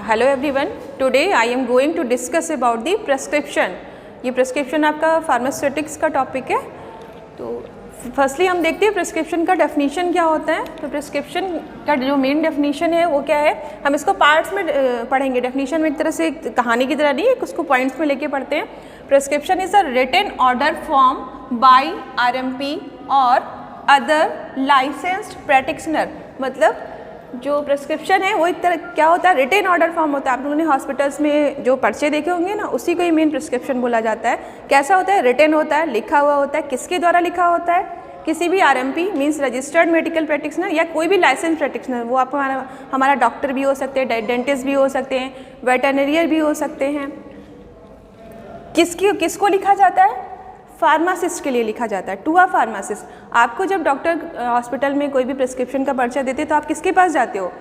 Hello everyone, today I am going to discuss about the prescription. ये prescription आपका pharmaceutics का topic है। तो फर्स्टली हम देखते हैं प्रेस्क्रिप्शन का डेफिनेशन क्या होता है। तो प्रेस्क्रिप्शन का जो मेन डेफिनेशन है वो क्या है, हम इसको पार्ट्स में पढ़ेंगे। डेफिनेशन में एक तरह से कहानी की तरह नहीं है, उसको पॉइंट्स में लेके पढ़ते हैं। Prescription is a written order form by RMP और अदर लाइसेंस्ड प्रैक्टिशनर। मतलब जो प्रेस्क्रिप्शन है वो एक तरह क्या होता है, रिटन ऑर्डर फॉर्म होता है। आप लोगों ने हॉस्पिटल्स में जो पर्चे देखे होंगे ना, उसी को ही मेन प्रेस्क्रिप्शन बोला जाता है। कैसा होता है, रिटन होता है, लिखा हुआ होता है। किसके द्वारा लिखा होता है, किसी भी RMP means registered medical practitioner या कोई भी लाइसेंस प्रैक्टिशनर। वो आप हमारा डॉक्टर भी हो सकते हैं, डेंटिस्ट भी हो सकते हैं, वेटरनरियर भी हो सकते हैं। किसको लिखा जाता है, फार्मासिस्ट के लिए लिखा जाता है, टू अ फार्मासिस्ट। आपको जब डॉक्टर हॉस्पिटल में कोई भी प्रिस्क्रिप्शन का पर्चा देते हैं तो आप किसके पास जाते हो,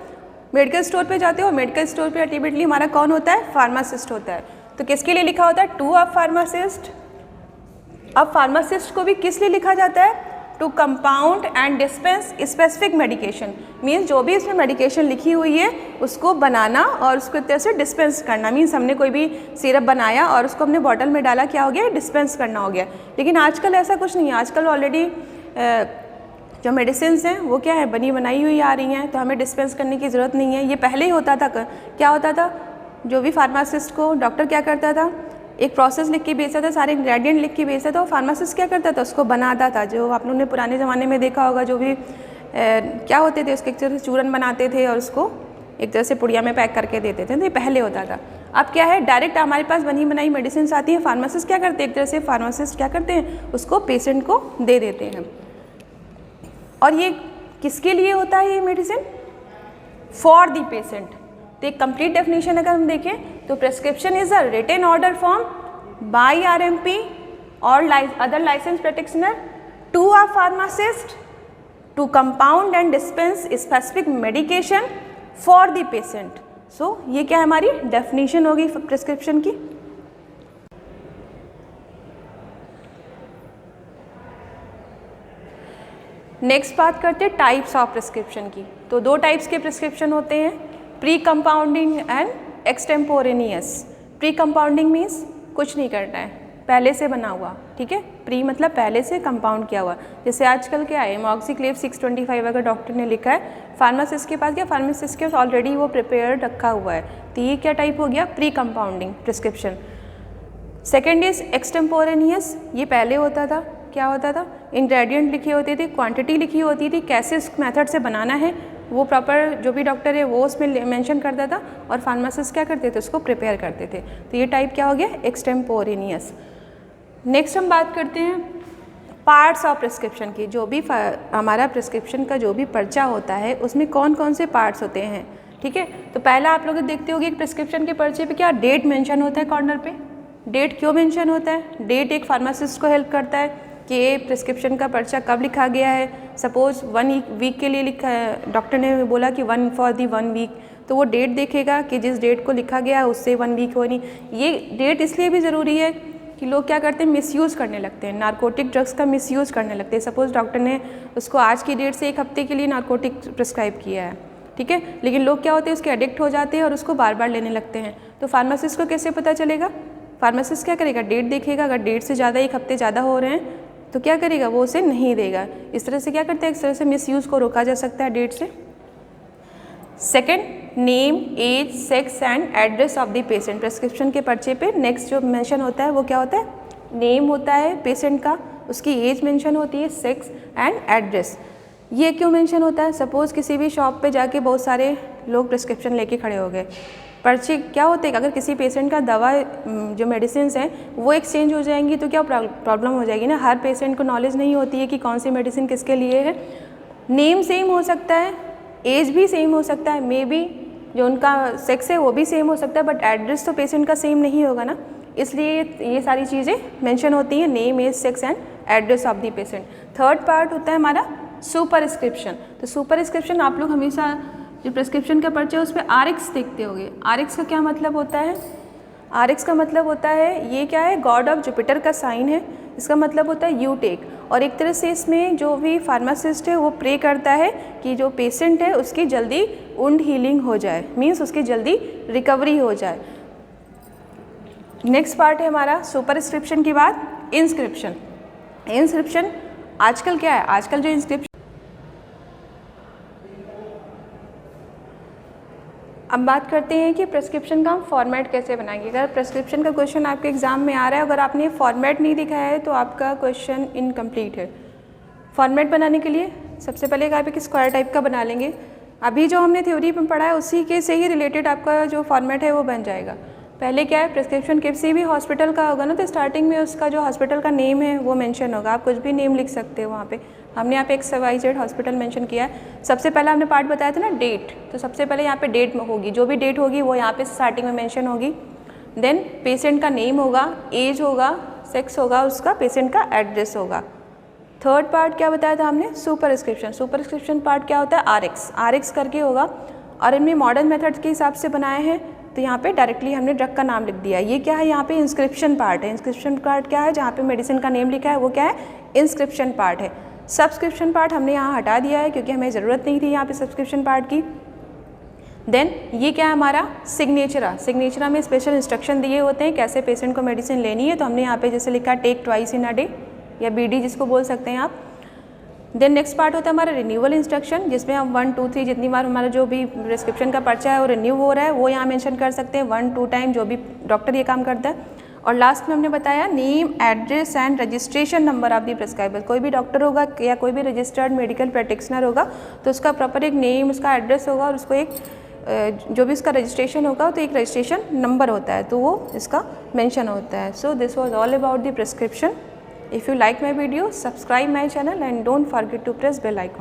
मेडिकल स्टोर पे जाते हो। मेडिकल स्टोर पे अल्टीमेटली हमारा कौन होता है, फार्मासिस्ट होता है। तो किसके लिए लिखा होता है, टू अ फार्मासिस्ट। अब फार्मासिस्ट को भी किस लिए लिखा जाता है, to compound and dispense specific medication. Means जो भी इसमें मेडिकेशन लिखी हुई है उसको बनाना और उसको एक तरह से डिस्पेंस करना। मीन्स हमने कोई भी सिरप बनाया और उसको हमने बॉटल में डाला, क्या हो गया, डिस्पेंस करना हो गया। लेकिन आजकल ऐसा कुछ नहीं है। आजकल ऑलरेडी जो मेडिसिन हैं वो क्या है, बनी बनाई हुई आ रही हैं, तो हमें डिस्पेंस करने की ज़रूरत नहीं है। ये पहले ही होता था। क्या होता था, जो भी फार्मासिस्ट को डॉक्टर क्या करता था, एक प्रोसेस लिख के बेचता था, सारे इंग्रेडिएंट लिख के बेचता था। और फार्मासिस्ट क्या करता था, उसको बनाता था। जो आप लोगों ने पुराने ज़माने में देखा होगा, जो भी क्या होते थे, उसके एक तरह से चूरन बनाते थे और उसको एक तरह से पुड़िया में पैक करके देते थे। तो ये पहले होता था। अब क्या है, डायरेक्ट हमारे पास बनी बनाई मेडिसिन आती है। फार्मासिस्ट क्या करते हैं, एक तरह से फार्मासिस्ट क्या करते हैं, उसको पेशेंट को दे देते हैं। और ये किसके लिए होता है, ये मेडिसिन फॉर द पेशेंट। तो एक कंप्लीट डेफिनेशन अगर हम देखें तो prescription is a written order form by RMP और other licence practitioner to a pharmacist to compound and dispense specific medication for the patient. So ये क्या है, हमारी डेफिनेशन होगी प्रेस्क्रिप्शन की। नेक्स्ट बात करते हैं टाइप्स ऑफ प्रिस्क्रिप्शन की। तो दो टाइप्स के प्रिस्क्रिप्शन होते हैं, pre compounding and extemporaneous. Pre compounding means कुछ नहीं करना है, पहले से बना हुआ, ठीक है। प्री मतलब पहले से कंपाउंड किया हुआ। जैसे आजकल क्या है, एमॉक्सिक्लेव 625 अगर डॉक्टर ने लिखा है, फार्मासिस्ट के पास क्या, फार्मासिस्ट के पास ऑलरेडी वो प्रिपेयर्ड रखा हुआ है। तो ये क्या टाइप हो गया, pre compounding prescription. Second is extemporaneous. ये पहले होता था, क्या होता था, इंग्रेडिएंट लिखे होते थे, क्वांटिटी लिखी होती थी, कैसे उस मेथड से बनाना है वो प्रॉपर जो भी डॉक्टर है वो उसमें मेंशन करता था और फार्मासिस्ट क्या करते थे, उसको प्रिपेयर करते थे। तो ये टाइप क्या हो गया, एक्सटेम्पोरेनियस। नेक्स्ट हम बात करते हैं पार्ट्स ऑफ प्रिस्क्रिप्शन की। जो भी हमारा प्रिस्क्रिप्शन का जो भी पर्चा होता है उसमें कौन कौन से पार्ट्स होते हैं, ठीक है। तो पहला आप लोग देखते होंगे प्रिस्क्रिप्शन के पर्चे पे क्या डेट मेंशन होता है कॉर्नर पे। डेट क्यों मेंशन होता है, डेट एक फार्मासिस्ट को हेल्प करता है कि ये प्रिस्क्रिप्शन का पर्चा कब लिखा गया है। सपोज 1 वीक के लिए लिखा है, डॉक्टर ने बोला कि 1 फॉर दी 1 वीक, तो वो डेट देखेगा कि जिस डेट को लिखा गया है उससे 1 वीक हो नहीं। ये डेट इसलिए भी ज़रूरी है कि लोग क्या करते हैं, मिसयूज़ करने लगते हैं, नारकोटिक ड्रग्स का मिसयूज़ करने लगते हैं। सपोज़ डॉक्टर ने उसको आज की डेट से 1 हफ्ते के लिए नारकोटिक प्रिस्क्राइब किया है, ठीक है, लेकिन लोग क्या होते हैं, उसके एडिक्ट हो जाते हैं और उसको बार बार लेने लगते हैं। तो फार्मासिस्ट को कैसे पता चलेगा, फार्मासिस्ट क्या करेगा, डेट देखेगा, अगर डेट से ज़्यादा 1 हफ्ते ज़्यादा हो रहे हैं तो क्या करेगा, वो उसे नहीं देगा। इस तरह से क्या करते हैं, इस तरह से मिसयूज़ को रोका जा सकता है डेट से। Second, name, age, sex and address of the patient. Prescription के पर्चे पे नेक्स्ट जो मेंशन होता है वो क्या होता है, नेम होता है पेशेंट का, उसकी एज मेंशन होती है, सेक्स एंड एड्रेस। ये क्यों मेंशन होता है, सपोज़ किसी भी शॉप पे जाके बहुत सारे लोग प्रिस्क्रिप्शन लेके खड़े हो गए, पर्चे क्या होते हैं, अगर किसी पेशेंट का दवा जो मेडिसिन हैं वो एक्सचेंज हो जाएंगी तो क्या प्रॉब्लम हो जाएगी ना। हर पेशेंट को नॉलेज नहीं होती है कि कौन सी मेडिसिन किसके लिए है। नेम सेम हो सकता है, एज भी सेम हो सकता है, मे बी जो उनका सेक्स है वो भी सेम हो सकता है, बट एड्रेस तो पेशेंट का सेम नहीं होगा ना। इसलिए ये सारी चीज़ें मेंशन होती हैं, name, age, sex and address of the patient. Third part होता है हमारा सुपरस्क्रिप्शन। तो सुपरस्क्रिप्शन आप लोग हमेशा जो प्रिस्क्रिप्शन का पर्चा है उस पर RX देखते होंगे। RX का क्या मतलब होता है, RX का मतलब होता है, ये क्या है, गॉड ऑफ जुपिटर का साइन है। इसका मतलब होता है यू टेक। और एक तरह से इसमें जो भी फार्मासिस्ट है वो प्रे करता है कि जो पेशेंट है उसकी जल्दी वुंड हीलिंग हो जाए, मीन्स उसकी जल्दी रिकवरी हो जाए। नेक्स्ट पार्ट है हमारा सुपरस्क्रिप्शन के बाद इंस्क्रिप्शन। इंस्क्रिप्शन आजकल क्या है, आजकल जो इंस्क्रिप्शन, अब बात करते हैं कि प्रेस्क्रिप्शन का हम फॉर्मेट कैसे बनाएंगे। अगर प्रेस्क्रिप्शन का क्वेश्चन आपके एग्जाम में आ रहा है, अगर आपने फॉर्मेट नहीं दिखाया है तो आपका क्वेश्चन इनकम्प्लीट है। फॉर्मेट बनाने के लिए सबसे पहले आप एक स्क्वायर टाइप का बना लेंगे। अभी जो हमने थ्योरी में पढ़ा है उसी के से ही रिलेटेड आपका जो फॉर्मेट है वो बन जाएगा। पहले क्या है, प्रेस्क्रिप्शन किसी भी हॉस्पिटल का होगा ना तो स्टार्टिंग में उसका जो हॉस्पिटल का नेम है वो मेंशन होगा। आप कुछ भी नेम लिख सकते हो वहाँ पे। हमने यहाँ पे XYZ हॉस्पिटल मेंशन किया है। सबसे पहले हमने पार्ट बताया था ना डेट, तो सबसे पहले यहाँ पे डेट होगी, जो भी डेट होगी वो यहाँ पे स्टार्टिंग में मेंशन होगी। देन पेशेंट का नेम होगा, एज होगा, सेक्स होगा उसका, पेशेंट का एड्रेस होगा। थर्ड पार्ट क्या बताया था हमने, सुपरस्क्रिप्शन। सुपरस्क्रिप्शन पार्ट क्या होता है, RX करके होगा। और इनमें मॉडर्न मेथड्स के हिसाब से बनाए हैं, तो यहाँ पे डायरेक्टली हमने ड्रग का नाम लिख दिया। ये क्या है, यहाँ पे इंस्क्रिप्शन पार्ट है। इंस्क्रिप्शन पार्ट क्या है, जहाँ पे मेडिसिन का नेम लिखा है वो क्या है, इंस्क्रिप्शन पार्ट है। सब्सक्रिप्शन पार्ट हमने यहाँ हटा दिया है क्योंकि हमें ज़रूरत नहीं थी यहाँ पे सब्सक्रिप्शन पार्ट की। देन ये क्या है हमारा सिग्नेचरा। सिग्नेचरा में स्पेशल इंस्ट्रक्शन दिए होते हैं कैसे पेशेंट को मेडिसिन लेनी है, तो हमने यहाँ पे जैसे लिखा है take twice in a day, या BD जिसको बोल सकते हैं आप। देन नेक्स्ट पार्ट होता है हमारा रिन्यूअल इंस्ट्रक्शन, जिसमें हम 1, 2, 3 जितनी बार हमारा जो भी प्रिस्क्रिप्शन का पर्चा है वो रिन्यू हो रहा है वो यहाँ मेंशन कर सकते हैं 1, 2 टाइम, जो भी डॉक्टर ये काम करता है। और लास्ट में हमने बताया name, address and registration number of the prescriber. कोई भी डॉक्टर होगा या कोई भी रजिस्टर्ड मेडिकल प्रैक्टिशनर होगा तो उसका प्रॉपर एक नेम, उसका एड्रेस होगा और उसको एक जो भी उसका रजिस्ट्रेशन होगा तो एक रजिस्ट्रेशन नंबर होता है, तो वो इसका मेंशन होता है। So this was all about the prescription. If you like my video, subscribe my channel and don't forget to press bell icon.